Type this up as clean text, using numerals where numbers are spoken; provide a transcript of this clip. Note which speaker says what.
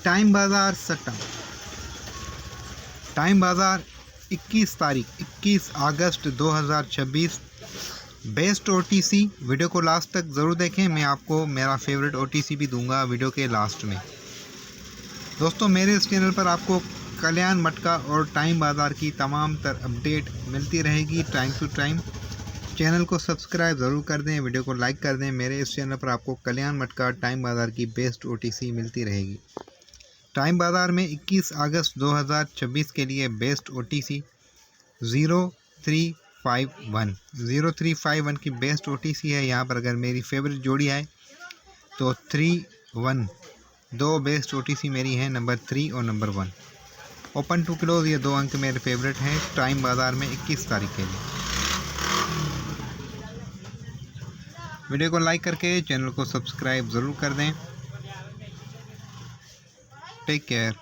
Speaker 1: Time बाज़ार सट्टा। Time बाज़ार 21 अगस्त 2026। Best OTC. वीडियो को लास्ट तक ज़रूर देखें, मैं आपको मेरा फेवरेट ओटीसी भी दूंगा वीडियो के लास्ट में। दोस्तों, मेरे इस चैनल पर आपको कल्याण मटका और टाइम बाज़ार की तमाम तर अपडेट मिलती रहेगी टाइम टू टाइम। चैनल को सब्सक्राइब ज़रूर कर दें, वीडियो को लाइक कर दें। मेरे इस चैनल पर आपको कल्याण मटका टाइम बाज़ार की बेस्ट ओटीसी मिलती रहेगी। टाइम बाज़ार में 21 अगस्त 2026 के लिए बेस्ट ओटीसी 0351 की बेस्ट ओटीसी है। यहाँ पर अगर मेरी फेवरेट जोड़ी है तो 3-1, दो बेस्ट ओटीसी मेरी हैं, नंबर 3 और नंबर 1। ओपन टू क्लोज, ये 2 अंक मेरे फेवरेट हैं टाइम बाज़ार में 21 तारीख के लिए। वीडियो को लाइक करके चैनल को सब्सक्राइब ज़रूर कर दें। Take care.